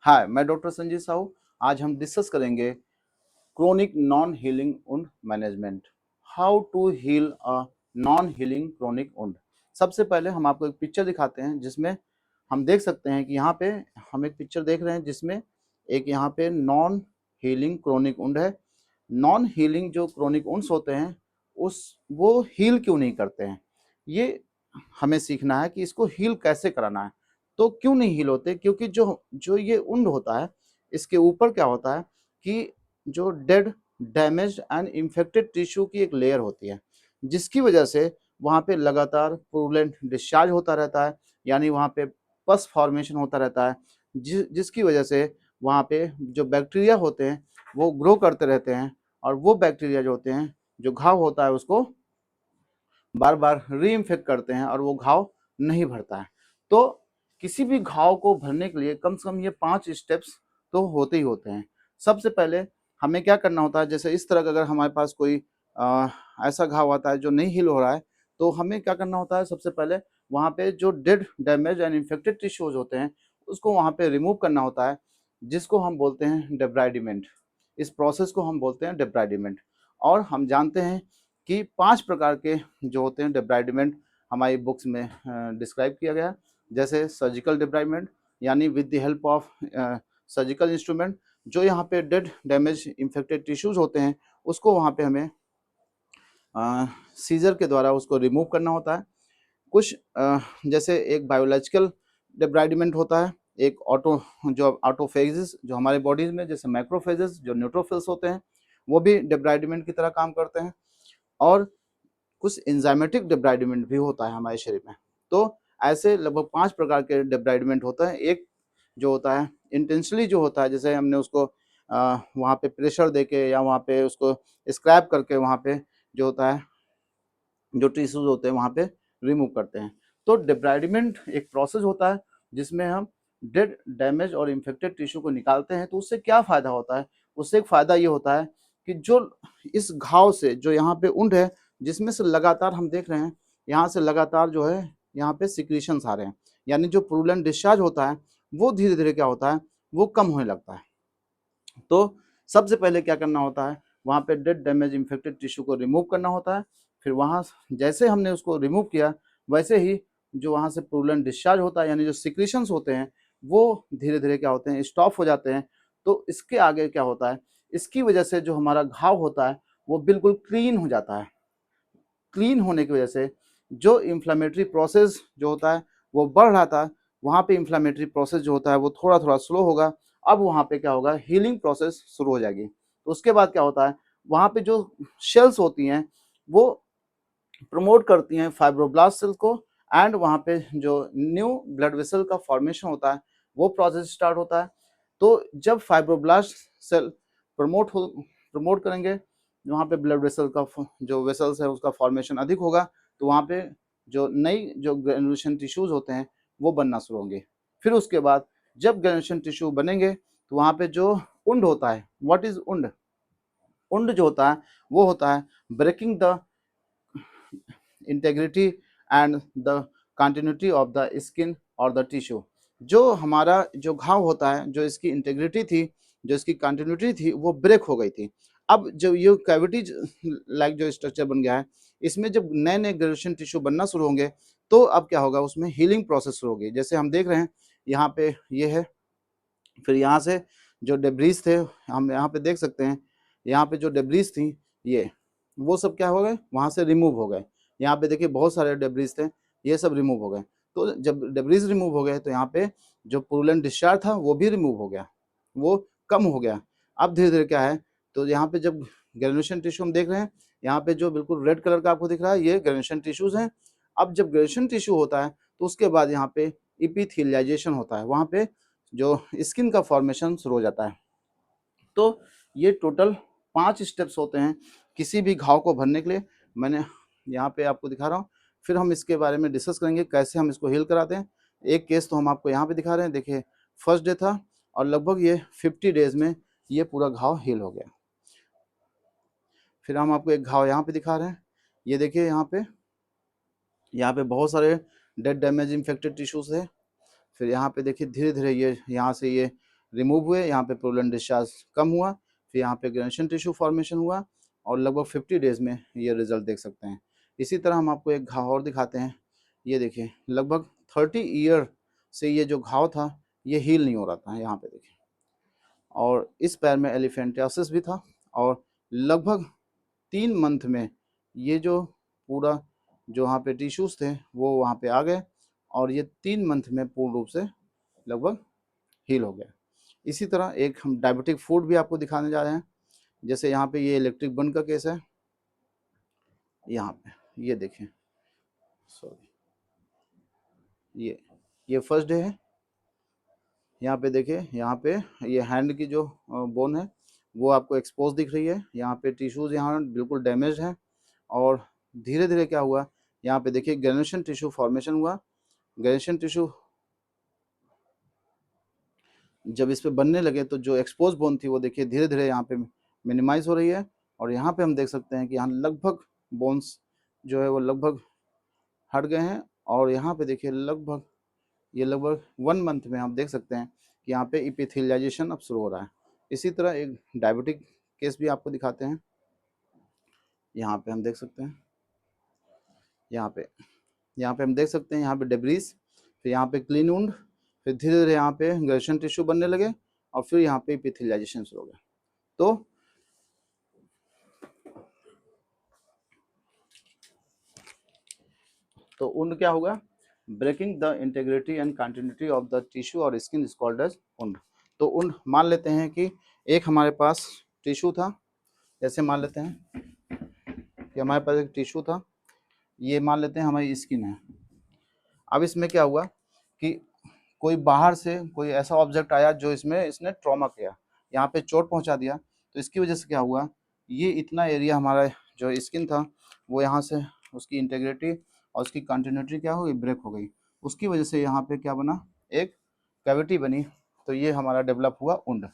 हाय, मैं डॉक्टर संजीव साहू। आज हम डिस्कस करेंगे chronic non healing wound management. How to heal a non healing chronic wound. सबसे पहले हम आपको एक पिक्चर दिखाते हैं जिसमें हम देख सकते हैं कि यहाँ पे हम एक पिक्चर देख रहे हैं जिसमें एक यहाँ पे नॉन हीलिंग क्रोनिक वुंड है। नॉन हीलिंग जो क्रोनिक वुंड्स होते हैं उस वो हील क्यों नहीं करते हैं, ये हमें सीखना है कि इसको हील कैसे कराना है। तो क्यों नहीं हील होते, क्योंकि जो जो ये वुंड होता है इसके ऊपर क्या होता है कि जो dead, damaged and infected tissue की एक लेयर होती है, जिसकी वजह से वहाँ पे लगातार पुरुलेंट डिस्चार्ज होता रहता है, यानी वहाँ पे पस फॉर्मेशन होता रहता है, जिसकी वजह से वहाँ पे जो बैक्टीरिया होते हैं वो ग्रो करते रहते हैं, और वो बैक्टीरिया जो होते हैं जो घाव होता है उसको बार बार री इन्फेक्ट करते हैं और वो घाव नहीं भरता है। तो किसी भी घाव को भरने के लिए कम से कम ये 5 स्टेप्स तो होते ही होते हैं। सबसे पहले हमें क्या करना होता है, जैसे इस तरह का अगर हमारे पास कोई ऐसा घाव आता है जो नहीं हील हो रहा है, तो हमें क्या करना होता है, सबसे पहले वहाँ पे जो dead, damage and infected tissues होते हैं उसको वहाँ पे रिमूव करना होता है, जिसको हम बोलते हैं डेब्राइडिमेंट। इस प्रोसेस को हम बोलते हैं डेब्राइडिमेंट। और हम जानते हैं कि 5 प्रकार के जो होते हैं डिब्राइडमेंट हमारी बुक्स में डिस्क्राइब किया गया है। जैसे सर्जिकल डिब्राइडमेंट, यानी with the help of surgical instrument, जो यहाँ पे डेड, डैमेज, इन्फेक्टेड टिश्यूज होते हैं उसको वहाँ पे हमें सीजर के द्वारा उसको रिमूव करना होता है। कुछ जैसे एक बायोलॉजिकल डिब्राइडमेंट होता है, एक ऑटोफेजेस जो हमारे बॉडीज में, जैसे मैक्रोफेजेस जो न्यूट्रोफिल्स होते हैं, वो भी डिब्राइडमेंट की तरह काम करते हैं। और कुछ एंजाइमेटिक डिब्राइडमेंट भी होता है हमारे शरीर में। तो ऐसे लगभग 5 प्रकार के डिब्राइडमेंट होता है। एक जो होता है इंटेंशनली जो होता है, जैसे हमने उसको वहाँ पे प्रेशर देके या वहाँ पे उसको स्क्रैप करके वहाँ पे जो होता है, जो टिश्यूज होते हैं वहाँ पे रिमूव करते हैं। तो डिब्राइडमेंट एक प्रोसेस होता है जिसमें हम डेड, डैमेज और इन्फेक्टेड टिश्यू को निकालते हैं। तो उससे क्या फ़ायदा होता है? उससे एक फ़ायदा ये होता है कि जो इस घाव से जो यहाँ पे वुंड है, जिसमें से लगातार हम देख रहे हैं यहाँ से लगातार जो है यहाँ पे सिक्रीशंस आ रहे हैं, यानी जो पुरुलेंट डिस्चार्ज होता है वो धीरे धीरे क्या होता है, वो कम होने लगता है। तो सबसे पहले क्या करना होता है, वहाँ पे डेड, डैमेज, इन्फेक्टेड टिश्यू को रिमूव करना होता है। फिर वहाँ जैसे हमने उसको रिमूव किया वैसे ही जो वहाँ से पुरुलेंट डिस्चार्ज होता है, यानी जो सिक्रीशंस होते हैं वो धीरे धीरे क्या होते हैं, स्टॉप हो जाते हैं। तो इसके आगे क्या होता है, इसकी वजह से जो हमारा घाव होता है वो बिल्कुल क्लीन हो जाता है। क्लीन होने की वजह से जो इन्फ्लामेटरी प्रोसेस जो होता है वो बढ़ रहा था, वहाँ पे इन्फ्लामेटरी प्रोसेस जो होता है वो थोड़ा थोड़ा स्लो होगा। अब वहाँ पे क्या होगा, हीलिंग प्रोसेस शुरू हो जाएगी। तो उसके बाद क्या होता है, वहाँ पे जो सेल्स होती हैं वो प्रमोट करती हैं फाइब्रोब्लास्ट सेल को, एंड वहाँ पे जो न्यू ब्लड वेसल का फॉर्मेशन होता है वो प्रोसेस स्टार्ट होता है। तो जब फाइब्रोब्लास्ट सेल प्रमोट करेंगे, वहाँ पे ब्लड वेसल का जो वेसल्स है उसका फॉर्मेशन अधिक होगा, तो वहाँ पे जो नई जो ग्रेनुलेशन टिश्यूज होते हैं वो बनना शुरू होंगे। फिर उसके बाद जब ग्रेनुलेशन टिश्यू बनेंगे तो वहाँ पे जो वुंड होता है, व्हाट इज वुंड, वुंड जो होता है वो होता है breaking the integrity and the continuity of the skin और द टिश्यू। जो हमारा जो घाव होता है, जो इसकी इंटेग्रिटी थी, जो इसकी कंटिन्यूटी थी, वो ब्रेक हो गई थी। अब जो ये कैविटी लाइक जो स्ट्रक्चर बन गया है, इसमें जब नए नए ग्रेजुएशन टिश्यू बनना शुरू होंगे तो अब क्या होगा, उसमें हीलिंग प्रोसेस शुरू होगी। जैसे हम देख रहे हैं यहाँ पे ये है, फिर यहाँ से जो डेब्रीज थे हम यहाँ पे देख सकते हैं, यहाँ पे जो डेब्रीज थी ये वो सब क्या हो गए, वहाँ से रिमूव हो गए। यहाँ पे देखिए बहुत सारे डेब्रीज थे, ये सब रिमूव हो गए। तो जब डेब्रीज रिमूव हो गए तो यहाँ पे जो पुरुलेंट डिस्चार्ज था वो भी रिमूव हो गया, वो कम हो गया। अब धीरे धीरे क्या है, तो यहाँ पे जब ग्रेनुलेशन टिश्यू हम देख रहे हैं, यहाँ पे जो बिल्कुल रेड कलर का आपको दिख रहा है ये ग्रेनुलेशन टिश्यूज हैं। अब जब ग्रेनुलेशन टिश्यू होता है तो उसके बाद यहाँ पे इपिथेलियाइजेशन होता है, वहाँ पे जो स्किन का फॉर्मेशन शुरू हो जाता है। तो ये टोटल 5 स्टेप्स होते हैं किसी भी घाव को भरने के लिए। मैंने यहाँ पे आपको दिखा रहा हूँ, फिर हम इसके बारे में डिस्कस करेंगे कैसे हम इसको हील कराते हैं। एक केस तो हम आपको यहाँ पे दिखा रहे हैं, देखिए फर्स्ट डे था और लगभग ये 50 डेज में ये पूरा घाव हील हो गया। फिर हम आपको एक घाव यहाँ पे दिखा रहे हैं, ये देखिए यहाँ पे बहुत सारे डेड, डैमेज, इन्फेक्टेड टिश्यूज है। फिर यहाँ पे देखिए धीरे धीरे ये यहाँ से ये रिमूव हुए, यहाँ पे प्रूलन डिस्चार्ज कम हुआ, फिर यहाँ पे ग्रेनुलेशन टिश्यू फॉर्मेशन हुआ और लगभग 50 डेज में ये रिजल्ट देख सकते हैं। इसी तरह हम आपको एक घाव और दिखाते हैं। ये देखिए लगभग 30 ईयर से ये जो घाव था ये हील नहीं हो रहा था, यहाँ पे देखिए। और इस पैर में एलिफेंटियासिस भी था और लगभग 3 मंथ में ये जो पूरा जो वहाँ पे टिश्यूज़ थे वो वहाँ पे आ गए और ये 3 मंथ में पूर्ण रूप से लगभग हील हो गया। इसी तरह एक हम डायबिटिक फूड भी आपको दिखाने जा रहे हैं। जैसे यहाँ पे ये इलेक्ट्रिक बर्न का केस है, यहाँ पे ये देखें, सॉरी ये फर्स्ट डे है। यहाँ पे देखिए, यहाँ पे ये हैंड की जो बोन है वो आपको एक्सपोज दिख रही है। यहाँ पे टिश्यूज़ यहाँ बिल्कुल डैमेज हैं और धीरे धीरे क्या हुआ, यहाँ पे देखिए ग्रेनुलेशन टिश्यू फॉर्मेशन हुआ। ग्रेनुलेशन टिश्यू जब इस पे बनने लगे तो जो एक्सपोज बोन थी वो देखिए धीरे धीरे यहाँ पे मिनिमाइज हो रही है और यहाँ पे हम देख सकते हैं कि यहाँ लगभग बोन्स जो है वो लगभग हट गए हैं और यहाँ पे देखिए लगभग 1 मंथ में हम देख सकते हैं कि यहाँ पे इपिथेलियाइजेशन अब शुरू हो रहा है। इसी तरह एक डायबिटिक केस भी आपको दिखाते हैं। यहाँ पे हम देख सकते हैं, यहाँ पे हम देख सकते हैं, यहाँ पे डेब्रीज, फिर यहाँ पे क्लीन वुंड, फिर धीरे धीरे यहाँ पे ग्रेनुलेशन टिश्यू बनने लगे और फिर यहाँ पे इपिथेलियाइजेशन शुरू हो गया। तो वुंड क्या होगा, breaking the integrity and continuity of the tissue और skin is called as wound. तो वुंड मान लेते हैं कि एक हमारे पास टिश्यू था, जैसे मान लेते हैं कि हमारे पास एक टिश्यू था, ये मान लेते हैं हमारी स्किन है। अब इसमें क्या हुआ कि कोई बाहर से कोई ऐसा ऑब्जेक्ट आया जो इसने ट्रॉमा किया, यहाँ पे चोट पहुँचा दिया, तो इसकी वजह से क्या हुआ, ये इतना एरिया हमारा जो स्किन था वो यहाँ से उसकी इंटेग्रिटी और उसकी कंटिन्यूटी क्या हुई, ब्रेक हो गई। उसकी वजह से यहाँ पे क्या बना, एक कैविटी बनी, तो ये हमारा डेवलप हुआ वुंड।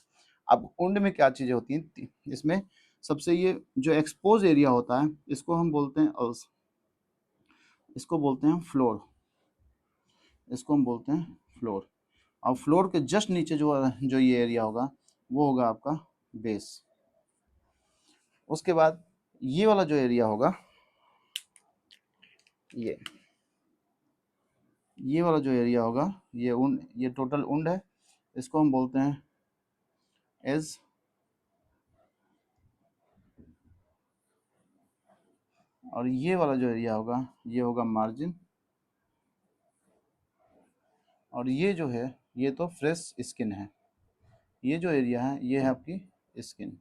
अब वुंड में क्या चीज़ें होती हैं, इसमें सबसे ये जो एक्सपोज एरिया होता है इसको हम बोलते हैं इसको बोलते हैं फ्लोर, इसको हम बोलते हैं फ्लोर। और फ्लोर के जस्ट नीचे जो ये एरिया होगा वो होगा आपका बेस। उसके बाद ये वाला जो एरिया होगा, ये वाला जो एरिया होगा ये टोटल वुंड है, इसको हम बोलते हैं एज। और ये वाला जो एरिया होगा ये होगा मार्जिन। और ये जो है ये तो फ्रेश स्किन है, ये जो एरिया है ये है आपकी स्किन।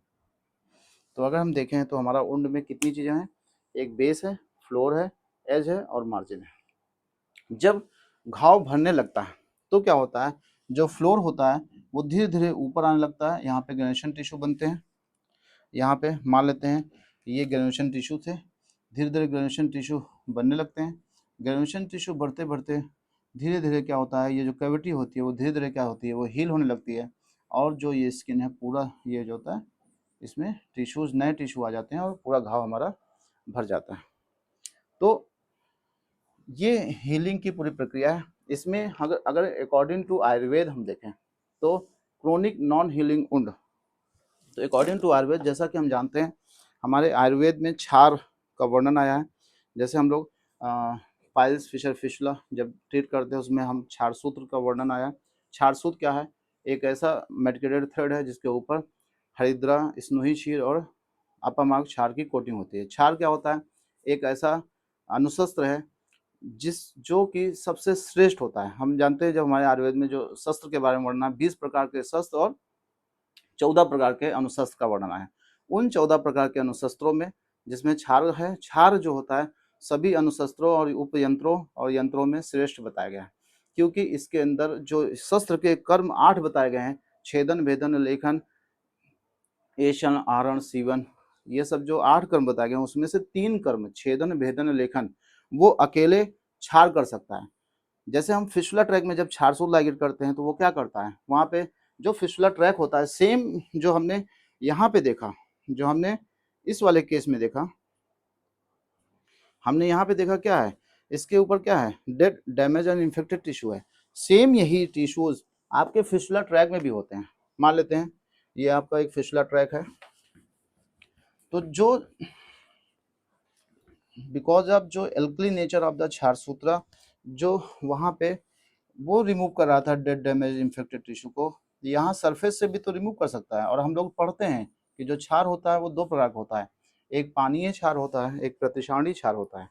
तो अगर हम देखें तो हमारा वुंड में कितनी चीज़ें हैं, एक बेस है, फ्लोर है, एज है और मार्जिन है। जब घाव भरने लगता है तो क्या होता है, जो फ्लोर होता है वो धीरे धीरे ऊपर आने लगता है, यहाँ पे ग्रेनुलेशन टिश्यू बनते हैं। यहाँ पे मान लेते हैं ये ग्रेनुलेशन टिश्यू थे, धीरे धीरे ग्रेनुलेशन टिश्यू बनने लगते हैं। ग्रेनुलेशन टिश्यू बढ़ते बढ़ते धीरे धीरे क्या होता है, ये जो कैविटी होती है वो धीरे धीरे क्या होती है, वो हील होने लगती है और जो ये स्किन है पूरा ये जो होता है इसमें टिश्यूज़, नए टिश्यू आ जाते हैं और पूरा घाव हमारा भर जाता है। तो ये हीलिंग की पूरी प्रक्रिया है। इसमें अगर अगर अकॉर्डिंग टू आयुर्वेद हम देखें तो क्रोनिक नॉन हीलिंग वुंड, तो अकॉर्डिंग टू आयुर्वेद जैसा कि हम जानते हैं हमारे आयुर्वेद में क्षार का वर्णन आया है। जैसे हम लोग पाइल्स फिशर फिशुला जब ट्रीट करते हैं उसमें हम क्षार सूत्र का वर्णन आया। क्षार सूत्र क्या है, एक ऐसा मेडिकेटेड थ्रेड है जिसके ऊपर हरिद्रा, स्नोही क्षीर और अपामार्ग क्षार की कोटिंग होती है। क्षार क्या होता है, एक ऐसा अनुशस्त्र है जो कि सबसे श्रेष्ठ होता है। हम जानते हैं जब हमारे आयुर्वेद में जो शस्त्र के बारे में वर्णन है, 20 प्रकार के शस्त्र और 14 प्रकार के अनुशस्त्र का वर्णन है। उन 14 प्रकार के अनुशस्त्रों में जिसमें क्षार है, क्षार जो होता है सभी अनुशस्त्रों और उपयंत्रों और यंत्रों में श्रेष्ठ बताया गया है, क्योंकि इसके अंदर जो शस्त्र के कर्म 8 बताए गए हैं, छेदन, भेदन, लेखन, एषण, आहरण, सीवन, ये सब जो 8 कर्म बताए गए हैं उसमें से 3 कर्म छेदन, भेदन, लेखन वो अकेले क्षार कर सकता है। जैसे हम फिशुला ट्रैक में जब क्षार सूत्र लाइगेट करते हैं तो वो क्या करता है, वहाँ पे जो फिशुला ट्रैक होता है सेम जो हमने यहाँ पे देखा, जो हमने इस वाले केस में देखा, हमने यहाँ पे देखा क्या है, इसके ऊपर क्या है, dead, damage and infected tissue है। सेम यही टिश्यूज आपके फिशुला ट्रैक में भी होते हैं। मान लेते हैं ये आपका एक फिशुला ट्रैक है, तो जो बिकॉज ऑफ जो एल्कली नेचर ऑफ द क्षार सूत्रा जो वहाँ पे वो रिमूव कर रहा था डेड डैमेज इन्फेक्टेड टिश्यू को, यहाँ सरफेस से भी तो रिमूव कर सकता है। और हम लोग पढ़ते हैं कि जो क्षार होता है वो दो प्रकार का होता है, एक पानीय क्षार होता है, एक प्रतिसांडी क्षार होता है।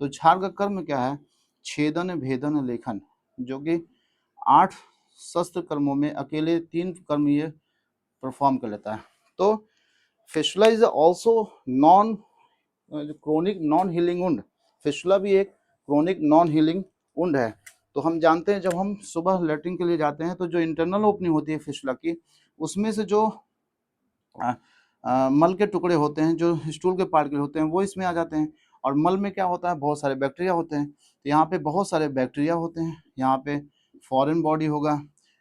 तो क्षार का कर्म क्या है? छेदन, भेदन, लेखन, जो कि 8 शस्त्र कर्मों में अकेले 3 कर्म ये परफॉर्म कर लेता है। तो फिशुला is also non chronic non healing wound. फिशुला भी एक क्रोनिक नॉन हीलिंग वुंड है। तो हम जानते हैं जब हम सुबह लेटरिन के लिए जाते हैं तो जो इंटरनल ओपनिंग होती है फिशुला की, उसमें से जो मल के टुकड़े होते हैं, जो स्टूल के पार्टिकल होते हैं, वो इसमें आ जाते हैं। और मल में क्या होता है? बहुत सारे बैक्टीरिया होते हैं। तो यहाँ पे बहुत सारे बैक्टीरिया होते हैं, यहाँ पे फॉरेन बॉडी होगा,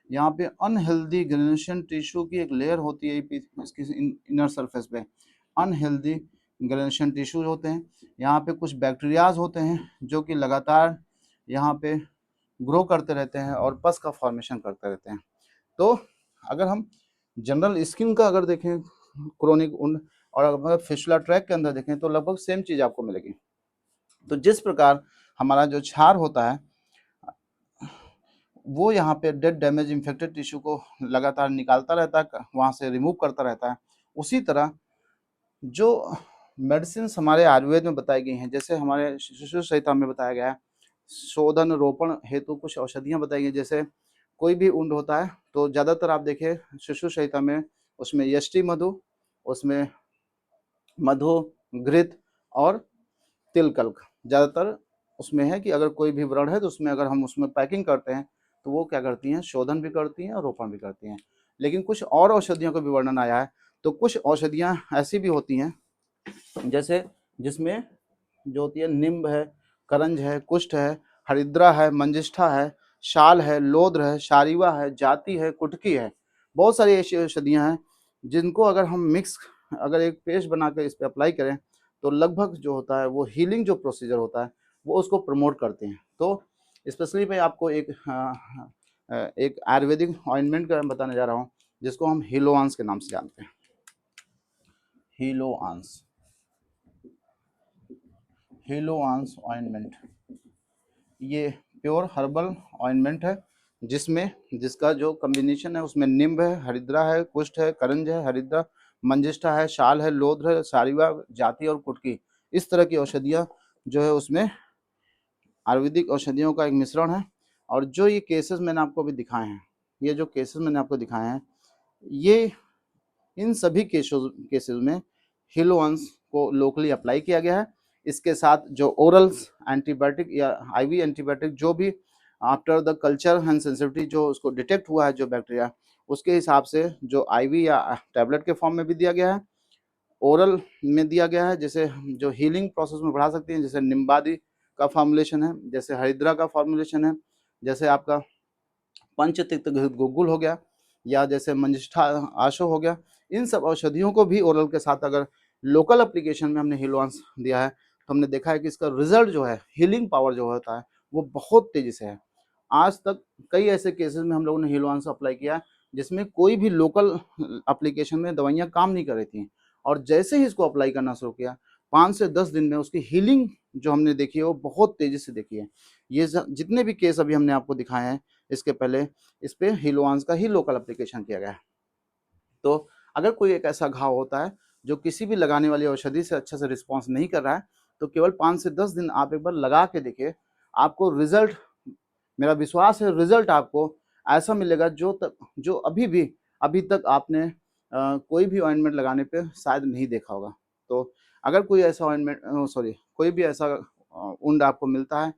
यहाँ पे अनहेल्दी ग्रेनुलेशन टिश्यू की एक लेयर होती है इसकी इनर सरफेस पे, अनहेल्दी ग्रेनुलेशन टिश्यू होते हैं। यहाँ पे कुछ बैक्टीरियाज होते हैं जो कि लगातार यहाँ पे ग्रो करते रहते हैं और पस का फॉर्मेशन करते रहते हैं। तो अगर हम जनरल स्किन का अगर देखें क्रोनिक वुंड, और अगर फिशुला ट्रैक के अंदर देखें तो लगभग सेम चीज आपको मिलेगी। तो जिस प्रकार हमारा जो क्षार होता है वो यहाँ पे डेड डैमेज इन्फेक्टेड टिश्यू को लगातार निकालता रहता है, वहाँ से रिमूव करता रहता है। उसी तरह जो मेडिसिन हमारे आयुर्वेद में बताई गई हैं, जैसे हमारे शिशु संहिता में बताया गया है, शोधन रोपण हेतु कुछ औषधियाँ बताई गई। जैसे कोई भी वुंड होता है तो ज़्यादातर आप देखिए शिशु संहिता में उसमें यष्टि मधु, उसमें मधु, घृत और तिलकल्क ज़्यादातर उसमें है कि अगर कोई भी व्रण है तो उसमें अगर हम उसमें पैकिंग करते हैं तो वो क्या करती हैं? शोधन भी करती हैं और रोपण भी करती हैं। लेकिन कुछ और औषधियों का भी वर्णन आया है। तो कुछ औषधियाँ ऐसी भी होती हैं जैसे जिसमें जो होती है निम्ब है, करंज है, कुष्ठ है, हरिद्रा है, मंजिष्ठा है, शाल है, लोद्र है, शारीवा है, जाति है, कुटकी है। बहुत सारी ऐसी औषधियाँ हैं जिनको अगर हम मिक्स अगर एक पेस्ट बना कर इस पर अप्लाई करें तो लगभग जो होता है वो हीलिंग जो प्रोसीजर होता है वो उसको प्रमोट करते हैं। तो स्पेशली मैं आपको एक आयुर्वेदिक ऑइंटमेंट का बताने जा रहा हूँ जिसको हम हीलोआंस के नाम से जानते हैं। हीलोआंस, हीलोआंस ऑइंटमेंट, ये प्योर हर्बल ऑइंटमेंट है जिसका जो कॉम्बिनेशन है उसमें निम्ब है, हरिद्रा है, कुष्ठ है, करंज है, हरिद्रा, मंजिष्ठा है, शाल है, लोद्र है, सारीवा, जाति और कुटकी, इस तरह की औषधियाँ जो है उसमें आयुर्वेदिक औषधियों का एक मिश्रण है। और जो ये केसेस मैंने आपको अभी दिखाए हैं, ये जो केसेस मैंने आपको दिखाए हैं, ये इन सभी केसेस में हीलोआंस को लोकली अप्लाई किया गया है। इसके साथ जो ओरल एंटीबायोटिक या आईवी एंटीबायोटिक जो भी after the culture and sensitivity जो उसको डिटेक्ट हुआ है जो बैक्टीरिया, उसके हिसाब से जो आईवी या टैबलेट के फॉर्म में भी दिया गया है, ओरल में दिया गया है, जैसे जो हीलिंग प्रोसेस में बढ़ा सकती हैं, जैसे निम्बादी का फॉर्मुलेशन है, जैसे हरिद्रा का फॉर्मुलेशन है, जैसे आपका पंचतिक्त गुग्गुल हो गया, या जैसे मंजिष्ठा आशो हो गया। इन सब औषधियों को भी ओरल के साथ अगर लोकल एप्लीकेशन में हमने हीलोआंस दिया है तो हमने देखा है कि इसका रिजल्ट जो है, हीलिंग पावर जो होता है वो बहुत तेजी से है। आज तक कई ऐसे केसेस में हम लोगों ने हीलोआंस अप्लाई किया जिसमें कोई भी लोकल एप्लीकेशन में दवाइयाँ काम नहीं कर रही थी, और जैसे ही इसको अप्लाई करना शुरू किया 5 से 10 दिन में उसकी हीलिंग जो हमने देखी है वो बहुत तेजी से देखी है। ये जितने भी केस अभी हमने आपको दिखाए हैं इसके पहले, इस पे हीलोआंस का ही लोकल एप्लीकेशन किया गया है। तो अगर कोई एक ऐसा घाव होता है जो किसी भी लगाने वाली औषधि से अच्छे से रिस्पॉन्स नहीं कर रहा है तो केवल 5 से 10 दिन आप एक बार लगा के देखिए, आपको रिजल्ट, मेरा विश्वास है रिजल्ट आपको ऐसा मिलेगा जो अभी तक आपने कोई भी ऑइंटमेंट लगाने पे शायद नहीं देखा होगा। तो अगर कोई ऐसा कोई भी ऐसा वुंड आपको मिलता है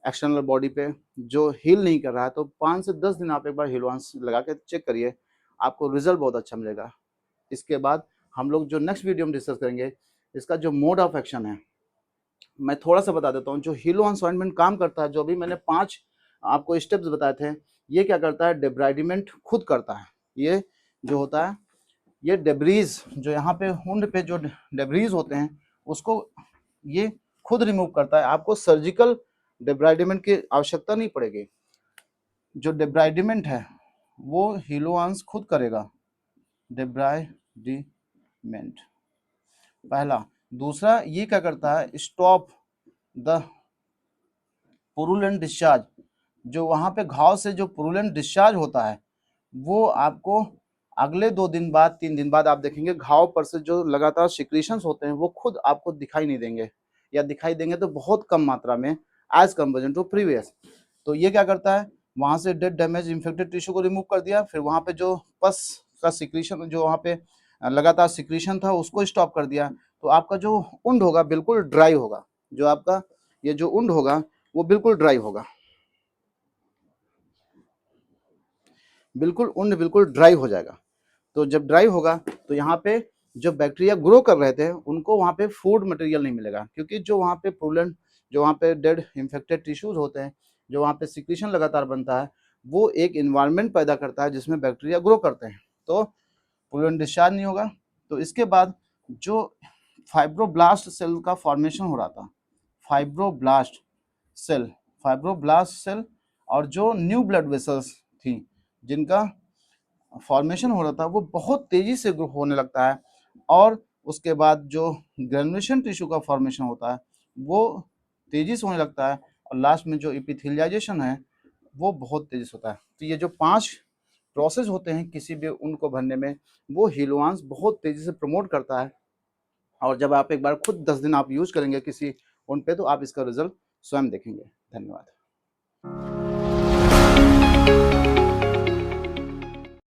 एक्सटर्नल बॉडी पे जो हील नहीं कर रहा है तो 5 से 10 दिन आप एक बार हीलोआंस लगा के चेक करिए, आपको रिजल्ट बहुत अच्छा मिलेगा। इसके बाद हम लोग जो नेक्स्ट वीडियो में डिस्कस करेंगे इसका जो मोड ऑफ एक्शन है, मैं थोड़ा सा बता देता हूँ। जो हीलोआंस ऑइंटमेंट काम करता है, जो भी मैंने 5 आपको स्टेप्स बताए थे, ये क्या करता है? डिब्राइडिमेंट खुद करता है। ये जो होता है, ये डेब्रीज जो यहाँ पे वुंड पे जो डेब्रीज होते हैं उसको ये खुद रिमूव करता है। आपको सर्जिकल डिब्राइडिमेंट की आवश्यकता नहीं पड़ेगी। जो डिब्राइडिमेंट है वो हीलोआंस खुद करेगा डिब्राइडिमेंट, पहला। दूसरा, ये क्या करता है, स्टॉप द पुरुलेंट डिस्चार्ज, जो वहां पे घाव से जो पुरुलेंट डिस्चार्ज होता है वो आपको अगले 2 दिन बाद 3 दिन बाद आप देखेंगे घाव पर से जो लगातार सिक्रीशंस होते हैं वो खुद आपको दिखाई नहीं देंगे, या दिखाई देंगे तो बहुत कम मात्रा में, एज कंपेरिजन टू प्रीवियस। तो ये क्या करता है, वहां से डेड डैमेज इंफेक्टेड टिश्यू को रिमूव कर दिया, फिर वहां पे जो पस का सिक्रीशन, जो वहां पे लगातार सिक्रीशन था उसको स्टॉप कर दिया। तो आपका जो उंड होगा बिल्कुल ड्राई होगा, जो आपका ये जो उंड होगा वो बिल्कुल ड्राई होगा, बिल्कुल उंड बिल्कुल ड्राई हो जाएगा। तो जब ड्राई होगा तो यहाँ पे जो बैक्टीरिया ग्रो कर रहे थे उनको वहाँ पे फूड मटेरियल नहीं मिलेगा, क्योंकि जो वहाँ पे प्रूलेंट, जो वहाँ पे डेड इंफेक्टेड टिश्यूज होते हैं, जो वहाँ पे सिक्रीशन लगातार बनता है, वो एक इन्वायरमेंट पैदा करता है जिसमें बैक्टीरिया ग्रो करते हैं, तो प्रूलेंट डिस्चार्ज नहीं होगा। तो इसके बाद जो फाइब्रोब्लास्ट सेल का फॉर्मेशन हो रहा था, फाइब्रोब्लास्ट सेल, फाइब्रोब्लास्ट सेल, और जो न्यू ब्लड वेसल्स थी जिनका फॉर्मेशन हो रहा था वो बहुत तेजी से ग्रो होने लगता है, और उसके बाद जो ग्रेनुलेशन टिश्यू का फॉर्मेशन होता है वो तेजी से होने लगता है, और लास्ट में जो एपिथेलियाइजेशन है वो बहुत तेजी से होता है। तो ये जो 5 प्रोसेस होते हैं किसी भी ऊन को भरने में, वो हीलोआंस बहुत तेजी से प्रमोट करता है, और जब आप एक बार खुद 10 दिन आप यूज करेंगे किसी ऊन पे तो आप इसका रिजल्ट स्वयं देखेंगे। धन्यवाद।